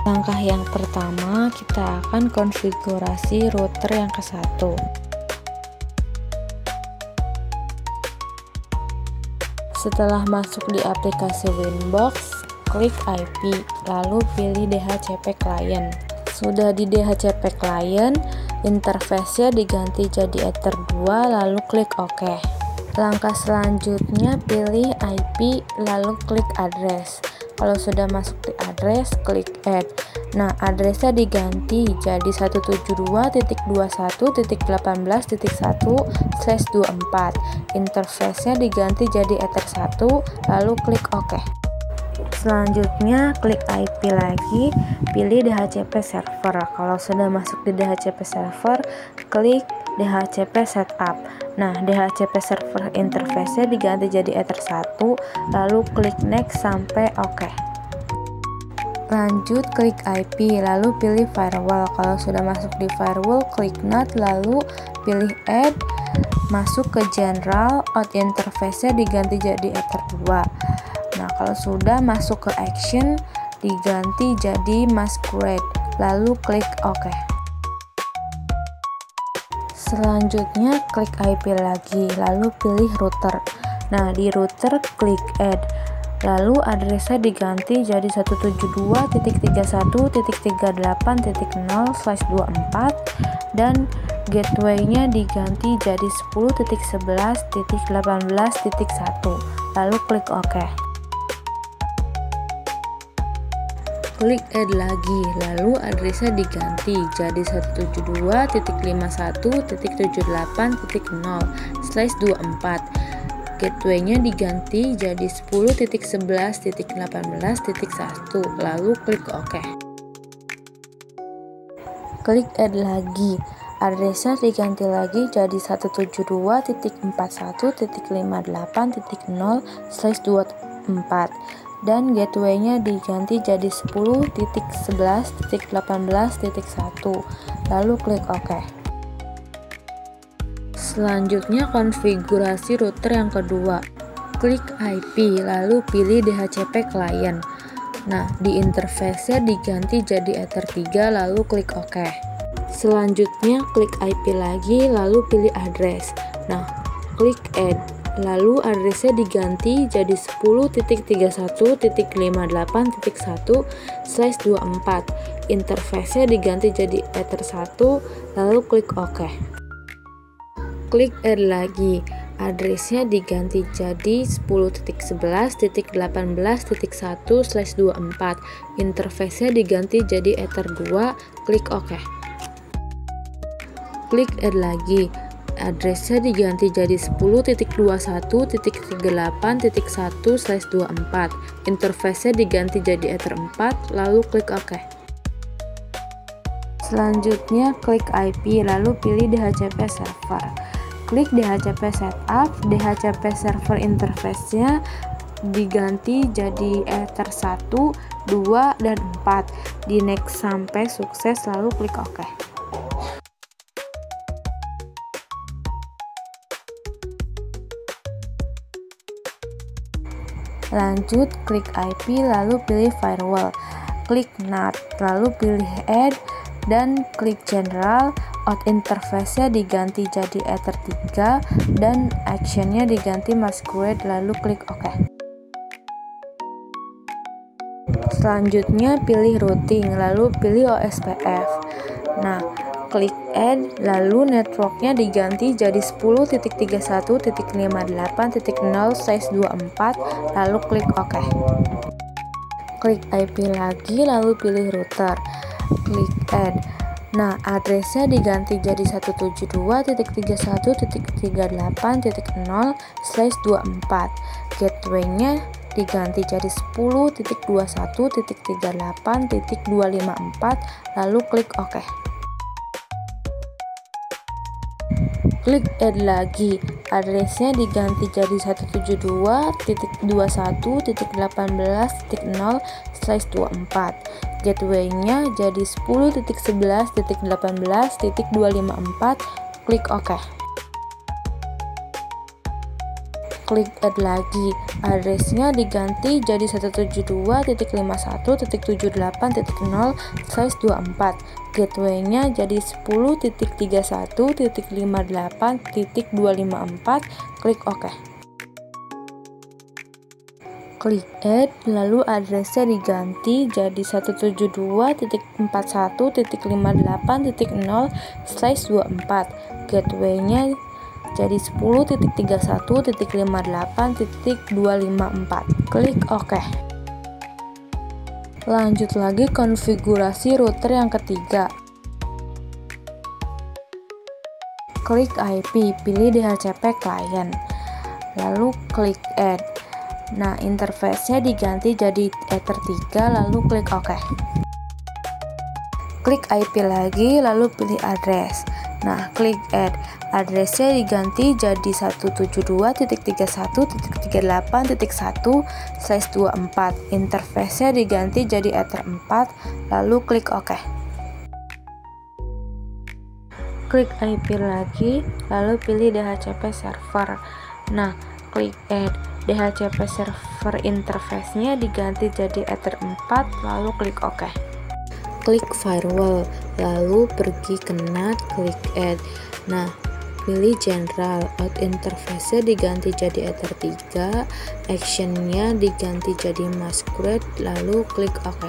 Langkah yang pertama, kita akan konfigurasi router yang ke-1. Setelah masuk di aplikasi Winbox, klik IP, lalu pilih DHCP Client. Sudah di DHCP Client, interface-nya diganti jadi Ether 2, lalu klik OK. Langkah selanjutnya, pilih IP, lalu klik address. Kalau sudah masuk di address, klik add. Nah, addressnya diganti jadi 172.21.18.1/24. Interface-nya diganti jadi Ether 1, lalu klik OK. Selanjutnya, klik IP lagi, pilih DHCP server. Kalau sudah masuk di DHCP server, klik DHCP setup. Nah, DHCP server interface-nya diganti jadi Ether 1, lalu klik next sampai OK. Lanjut, klik IP, lalu pilih firewall. Kalau sudah masuk di firewall, klik not, lalu pilih add, masuk ke general, out interface-nya diganti jadi Ether 2. Nah, kalau sudah masuk ke action, diganti jadi masquerade, lalu klik OK. Selanjutnya, klik IP lagi, lalu pilih router. Nah, di router klik add, lalu addressnya diganti jadi 172.31.38.0/24 dan gateway-nya diganti jadi 10.11.18.1, lalu klik OK. Klik add lagi, lalu addressnya diganti jadi 172.51.78.0/24. Gateway-nya diganti jadi 10.11.18.1, lalu klik OK. Klik add lagi, addressnya diganti lagi jadi 172.41.58.0/24 dan gateway-nya diganti jadi 10.11.18.1, lalu klik OK. Selanjutnya, konfigurasi router yang kedua. Klik IP, lalu pilih DHCP Client. Nah, di interface-nya diganti jadi Ether 3, lalu klik OK. Selanjutnya, klik IP lagi, lalu pilih address. Nah, klik add, lalu addressnya diganti jadi 10.31.58.1/24. Interface-nya diganti jadi Ether 1, lalu klik OK. Klik add lagi, addressnya diganti jadi 10.11.18.1/24. Interface-nya diganti jadi Ether 2, klik OK. Klik add lagi, addressnya diganti jadi 10.21.38.1/24. Interface-nya diganti jadi Ether 4, lalu klik OK. Selanjutnya, klik IP, lalu pilih DHCP server. Klik DHCP setup, DHCP server interface-nya diganti jadi Ether 1, 2, dan 4. Di next sampai sukses, lalu klik OK. Lanjut, klik IP, lalu pilih firewall. Klik NAT, lalu pilih add, dan klik general. Out interface-nya diganti jadi Ether 3 dan action-nya diganti masquerade, lalu klik OK. Selanjutnya, pilih routing, lalu pilih OSPF. Nah, klik add, lalu network-nya diganti jadi 10.31.58.0/24, lalu klik OK. Klik IP lagi, lalu pilih router. Klik add. Nah, addressnya diganti jadi 172.31.38.0/24. Gateway-nya diganti jadi 10.21.38.254, lalu klik OK. Klik add lagi, addressnya diganti jadi 172.21.18.0/24. Gateway-nya jadi 10.11.18.254, klik OK. klik add lagi, addressnya diganti jadi 172.71.78.0/24, gateway-nya jadi 10.31.58.254, klik OK. Klik add, lalu addressnya diganti jadi 172.41.58.0/24, gateway-nya jadi 10.31.58.254, klik OK. Lanjut lagi konfigurasi router yang ketiga. Klik IP, pilih DHCP client, lalu klik add. Nah, interface-nya diganti jadi Ether 3, lalu klik OK. Klik IP lagi, lalu pilih address. Nah, klik add. Addressnya diganti jadi 172.31.38.1/24. Interface-nya diganti jadi Ether 4, lalu klik OK. Klik IP lagi, lalu pilih DHCP server. Nah, klik add. DHCP server interface-nya diganti jadi Ether 4, lalu klik OK. Klik firewall, lalu pergi ke NAT, klik add. Nah, pilih general, out interface-nya diganti jadi Ether 3, action-nya diganti jadi masquerade, lalu klik OK.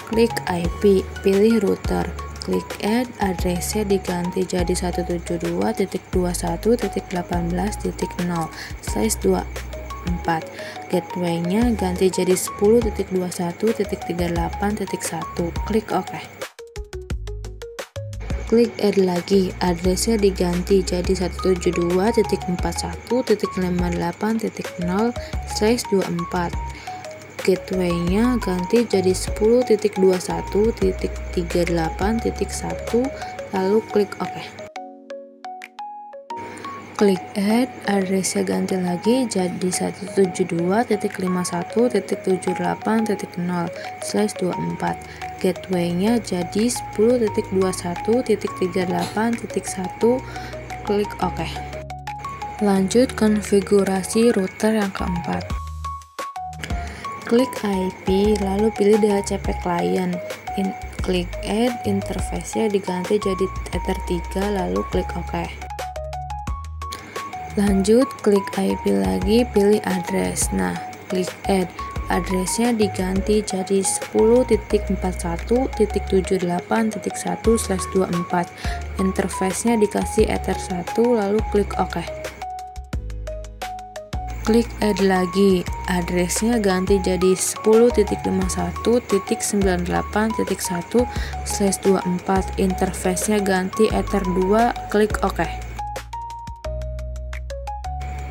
Klik IP, pilih router, klik add, address-nya diganti jadi 172.21.18.0/24, gateway-nya ganti jadi 10.21.38.1, klik OK. Klik add lagi, addressnya diganti jadi 172.41.58.0/24, gateway-nya ganti jadi 10.21.38.1, lalu klik OK. Klik add, addressnya ganti lagi jadi 172.51.78.0/24, gateway-nya jadi 10.21.38.1, klik OK. Lanjut konfigurasi router yang keempat. Klik IP, lalu pilih DHCP client, klik add, interface-nya diganti jadi Ether 3, lalu klik OK. Lanjut, klik IP lagi, pilih address. Nah, klik add. Addressnya diganti jadi 10.41.78.1/24. Interface-nya dikasih Ether 1, lalu klik OK. Klik add lagi. Addressnya ganti jadi 10.51.98.1/24. Interface-nya ganti Ether 2, klik OK.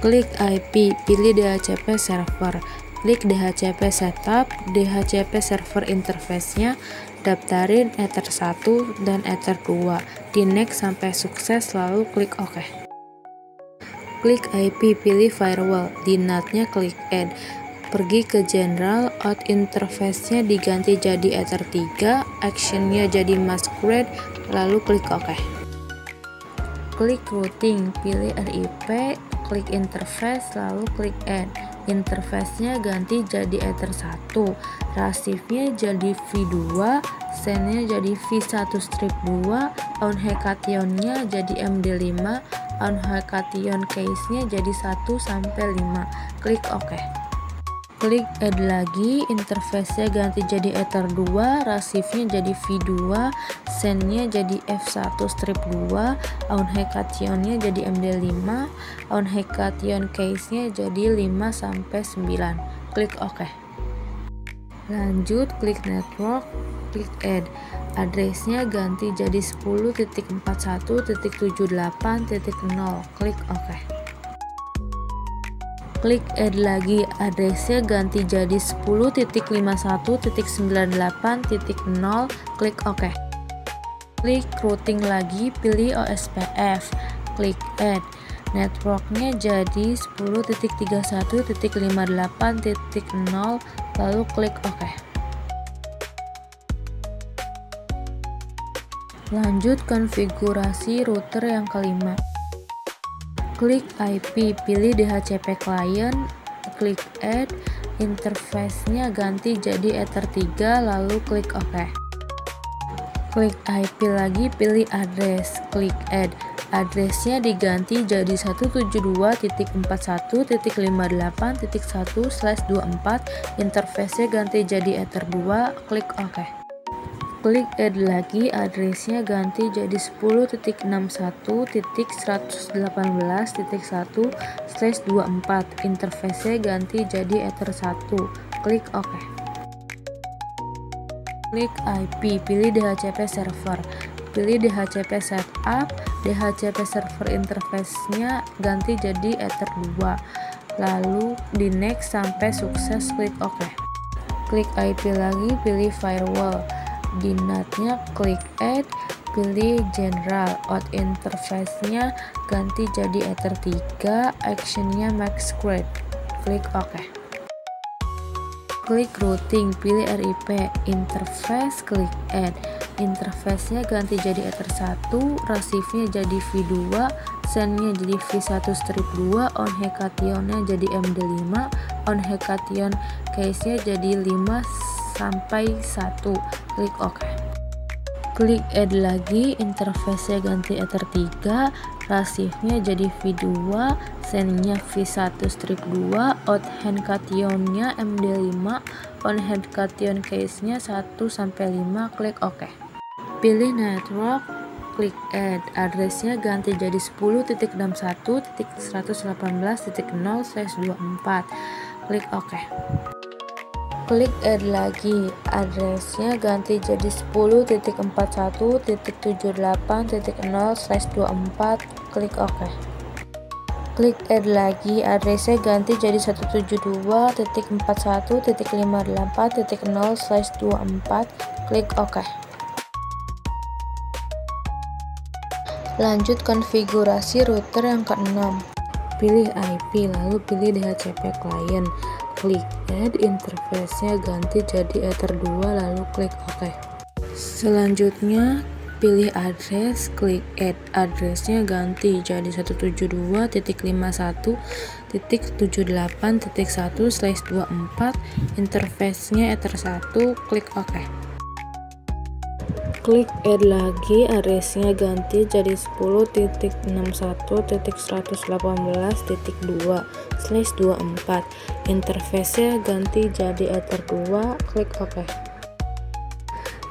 Klik IP, pilih DHCP server, klik DHCP setup, DHCP server interface-nya, daftarin Ether 1 dan Ether 2, di next sampai sukses, lalu klik OK. Klik IP, pilih firewall, di NAT-nya klik add, pergi ke general, out interface-nya diganti jadi Ether 3, action-nya jadi masquerade, lalu klik OK. Klik routing, pilih RIP, klik interface, lalu klik add. Interface-nya ganti jadi Ether 1, rasifnya jadi V2, send-nya jadi V1/2, on hekation-nya jadi MD5, on hekation case-nya jadi 1-5, klik OK. Klik add lagi, interface-nya ganti jadi Ether 2, rasifnya jadi V2, send-nya jadi F1/2, on hekation-nya jadi MD5, on hekation case-nya jadi 5-9, klik OK. Lanjut, klik network, klik add, address-nya ganti jadi 10.41.78.0, klik OK. Klik add lagi, address-nya ganti jadi 10.51.98.0, klik OK. Klik routing lagi, pilih OSPF, klik add, networknya jadi 10.31.58.0, lalu klik OK. Lanjut konfigurasi router yang kelima. Klik IP, pilih DHCP client, klik add, interface-nya ganti jadi Ether 3, lalu klik OK. Klik IP lagi, pilih address, klik add. Addressnya diganti jadi 172.51.58.1/24, interface-nya ganti jadi Ether 2, klik OK. Klik add lagi, addressnya ganti jadi 10.61.118.1/24, interface-nya ganti jadi Ether 1, klik OK. Klik IP, pilih DHCP server, pilih DHCP setup, DHCP server interface-nya ganti jadi Ether 2, lalu di next sampai sukses, klik OK. Klik IP lagi, pilih firewall, di NAT-nya klik add, pilih general, out interface-nya ganti jadi Ether 3, action-nya masquerade, klik OK. Klik routing, pilih RIP, interface, klik add, interface-nya ganti jadi Ether 1, receive-nya jadi V2, send-nya jadi V1-2, on hekation-nya jadi MD5, on hekation case-nya jadi 5-1, klik OK. Klik add lagi, interface-nya ganti Ether 3, receive-nya jadi V2, send-nya V1-2, out hekation-nya MD5, on hekation case-nya 1-5, klik OK. Pilih network, klik add, address-nya ganti jadi 10.61.118.0/24, klik OK. Klik add lagi, address-nya ganti jadi 10.41.78.0/24, klik OK. Klik add lagi, address-nya ganti jadi 172.41.58.0/24, klik OK. Lanjut konfigurasi router yang ke-6. Pilih IP, lalu pilih DHCP client, klik add, interface-nya ganti jadi Ether 2, lalu klik OK. Selanjutnya pilih address, klik add, address-nya ganti jadi 172.51.78.1/24, interface-nya Ether 1, klik OK. Klik add lagi, address-nya ganti jadi 10.61.118.2/24, interface-nya ganti jadi Ether 2, klik OK.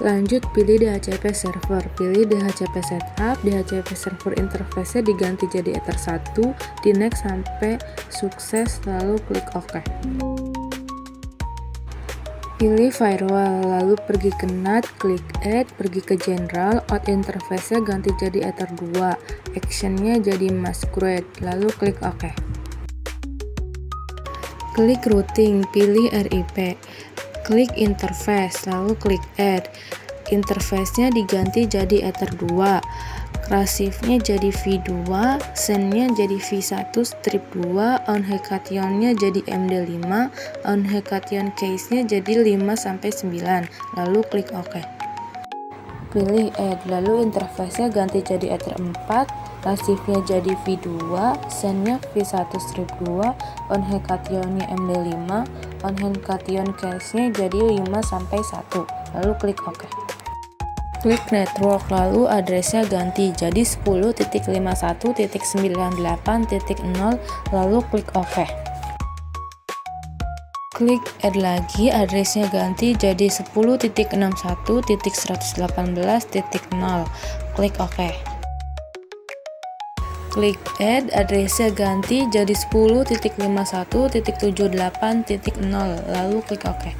Lanjut pilih DHCP server, pilih DHCP setup, DHCP server interface-nya diganti jadi Ether 1, di next sampai sukses, lalu klik OK. Pilih firewall, lalu pergi ke NAT, klik add, pergi ke general, out interface-nya ganti jadi Ether 2, action-nya jadi masquerade, lalu klik OK. Klik routing, pilih RIP, klik interface, lalu klik add, interface-nya diganti jadi Ether 2, receive-nya jadi V2, send-nya jadi V1-2, on hekation-nya jadi MD5, on hekation case-nya jadi 5-9, lalu klik OK. Pilih add, lalu interface-nya ganti jadi Ether 4, receive-nya jadi V2, send-nya V1-2, on hekation-nya MD5, on hekation case-nya jadi 5-1, lalu klik OK. Klik network, lalu address-nya ganti jadi 10.51.98.0, lalu klik OK. Klik add lagi, address-nya ganti jadi 10.61.118.0, klik OK. Klik add, address-nya ganti jadi 10.51.78.0, lalu klik OK.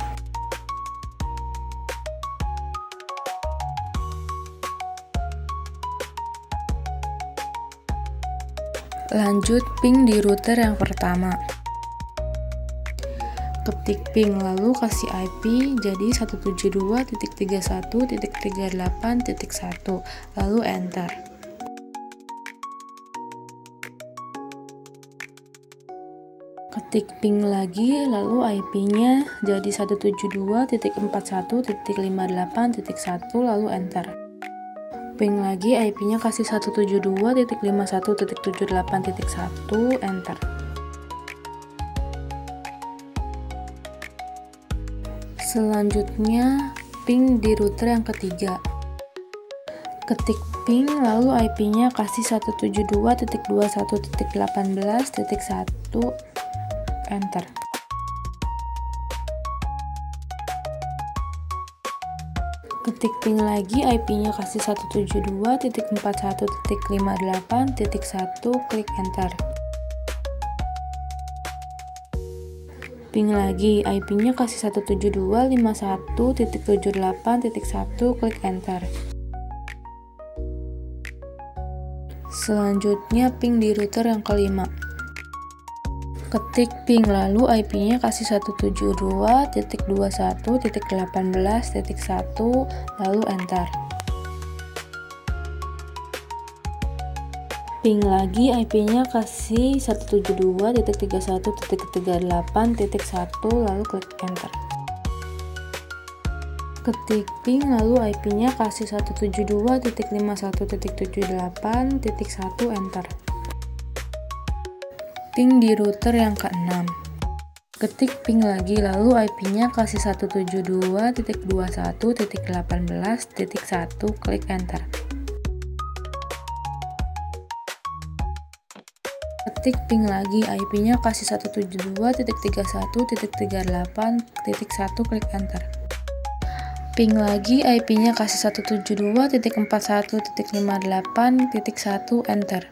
Lanjut ping di router yang pertama. Ketik ping, lalu kasih IP jadi 172.31.38.1, lalu enter. Ketik ping lagi, lalu IP-nya jadi 172.41.58.1, lalu enter. Ping lagi, IP-nya kasih 172.51.78.1, enter. Selanjutnya, ping di router yang ketiga. Ketik ping, lalu IP-nya kasih 172.21.18.1, enter. Ketik ping lagi, IP-nya kasih 172.41.58.1, klik enter. Ping lagi, IP-nya kasih 172.51.78.1, klik enter. Selanjutnya, ping di router yang kelima. Ketik ping, lalu IP-nya kasih 172.21.18.1, lalu enter. Ping lagi, IP-nya kasih 172.31.38.1, lalu klik enter. Ketik ping, lalu IP-nya kasih 172.51.78.1, enter. Ping di router yang keenam. Ketik ping lagi, lalu IP-nya kasih 172.21.18.1, klik enter. Ketik ping lagi, IP-nya kasih 172.31.38.1, klik enter. Ping lagi, IP-nya kasih 172.41.58.1, enter.